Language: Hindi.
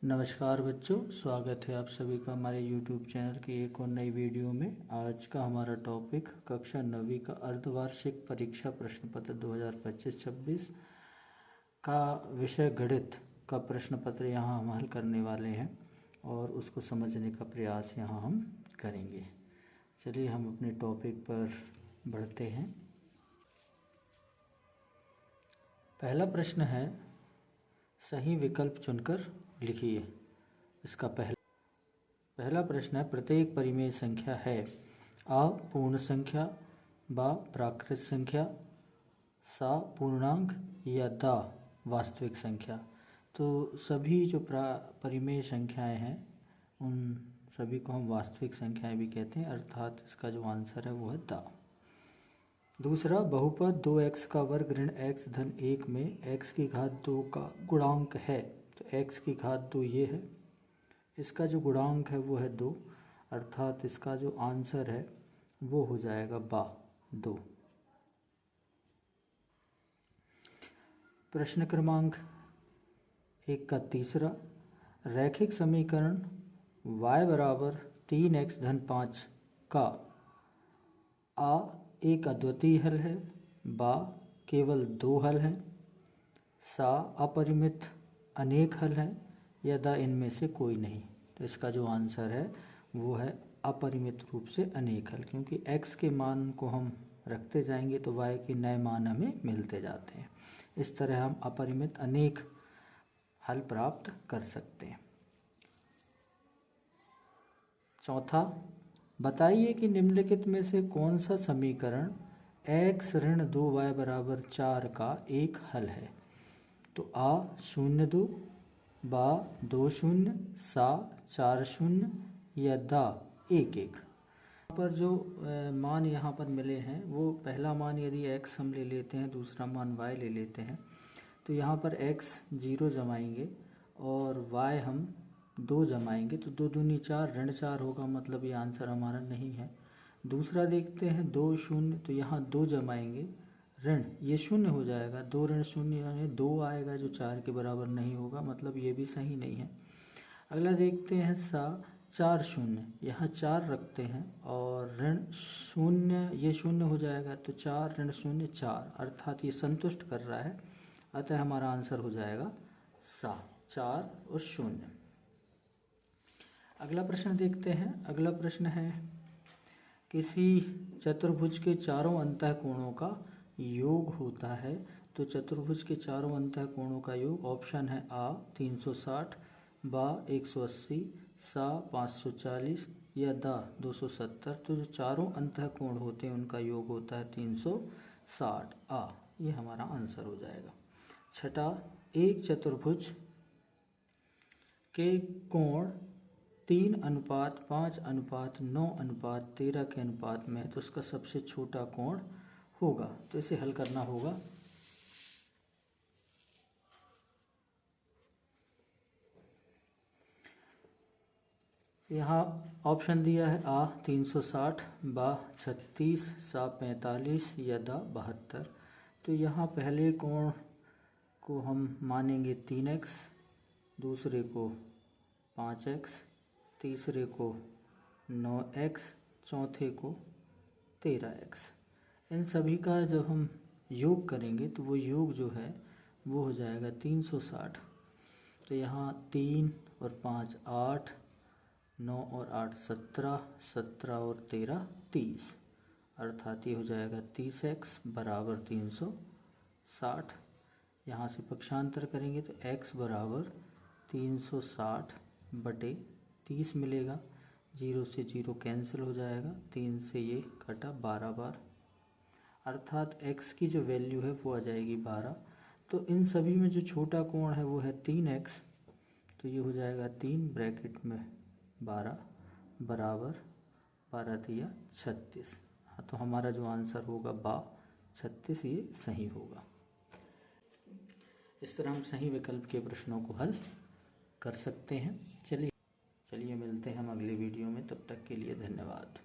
नमस्कार बच्चों, स्वागत है आप सभी का हमारे YouTube चैनल की एक और नई वीडियो में। आज का हमारा टॉपिक कक्षा 9वीं का अर्धवार्षिक परीक्षा प्रश्न पत्र 2025-26 का विषय गणित का प्रश्न पत्र यहाँ हम हल करने वाले हैं और उसको समझने का प्रयास यहाँ हम करेंगे। चलिए हम अपने टॉपिक पर बढ़ते हैं। पहला प्रश्न है, सही विकल्प चुनकर लिखिए। इसका पहला प्रश्न है, प्रत्येक परिमेय संख्या है आ पूर्ण संख्या, बा प्राकृत संख्या, सा पूर्णांक या दा वास्तविक संख्या। तो सभी जो परिमेय संख्याएं हैं उन सभी को हम वास्तविक संख्याएं भी कहते हैं, अर्थात इसका जो आंसर है वो है दा। दूसरा, बहुपद 2x का वर्ग ऋण x धन 1 में x की घात 2 का गुणांक है। तो x की घात 2 ये है, इसका जो गुणांक है वो है 2, अर्थात इसका जो आंसर है वो हो जाएगा बा 2। प्रश्न क्रमांक 1 का तीसरा, रैखिक समीकरण y बराबर 3x धन 5 का आ एक अद्वितीय हल है, बा केवल 2 हल हैं, सा अपरिमित अनेक हल हैं या दा इनमें से कोई नहीं। तो इसका जो आंसर है वो है अपरिमित रूप से अनेक हल, क्योंकि x के मान को हम रखते जाएंगे तो y के नए मान हमें मिलते जाते हैं। इस तरह हम अपरिमित अनेक हल प्राप्त कर सकते हैं। चौथा, बताइए कि निम्नलिखित में से कौन सा समीकरण x ऋण 2y बराबर 4 का एक हल है। तो आ 0 2, बा 2 0, सा 4 0 या दा 1 1। यहाँ पर जो मान यहाँ पर मिले हैं वो पहला मान यदि x हम ले लेते हैं, दूसरा मान y ले लेते हैं, तो यहाँ पर x 0 जमाएंगे और y हम 2 जमाएंगे, तो 2 दूनी 4 ऋण 4 होगा, मतलब ये आंसर हमारा नहीं है। दूसरा देखते हैं 2 0, तो यहाँ 2 जमाएंगे, ऋण ये 0 हो जाएगा, 2 ऋण 0 यानी 2 आएगा जो 4 के बराबर नहीं होगा, मतलब ये भी सही नहीं है। अगला देखते हैं सा 4 0, यहाँ 4 रखते हैं और ऋण 0 ये 0 हो जाएगा, तो 4 ऋण 0 4, अर्थात ये संतुष्ट कर रहा है, अतः हमारा आंसर हो जाएगा सा 4 और 0। अगला प्रश्न देखते हैं। अगला प्रश्न है, किसी चतुर्भुज के चारों अंतःकोणों का योग होता है। तो चतुर्भुज के चारों अंतःकोणों का योग ऑप्शन है आ 360, बा 180, सा 540 या दा 270। तो जो चारों अंतःकोण होते हैं उनका योग होता है 360 आ, ये हमारा आंसर हो जाएगा। छठा, एक चतुर्भुज के कोण 3:5:9:13 के अनुपात में है, तो उसका सबसे छोटा कोण होगा। तो इसे हल करना होगा। यहाँ ऑप्शन दिया है आ 360, बा 36, सा 45 या दा 72। तो यहाँ पहले कोण को हम मानेंगे 3x, दूसरे को 5x, तीसरे को 9x, चौथे को 13x। इन सभी का जब हम योग करेंगे तो वो योग जो है वो हो जाएगा 360। तो यहाँ 3 और 5 8, 9 और 8 17, 17 और 13 30, अर्थात ये हो जाएगा 30x बराबर 360। यहाँ से पक्षांतर करेंगे तो x बराबर 360 बटे 30 मिलेगा, 0 से 0 कैंसिल हो जाएगा, 3 से ये कटा 12 बार, अर्थात x की जो वैल्यू है वो आ जाएगी 12। तो इन सभी में जो छोटा कोण है वो है 3x, तो ये हो जाएगा 3 ब्रैकेट में 12 बराबर 12 दिया 36। हाँ, तो हमारा जो आंसर होगा बा 36, ये सही होगा। इस तरह हम सही विकल्प के प्रश्नों को हल कर सकते हैं। चलिए मिलते हैं हम अगले वीडियो में, तब तक के लिए धन्यवाद।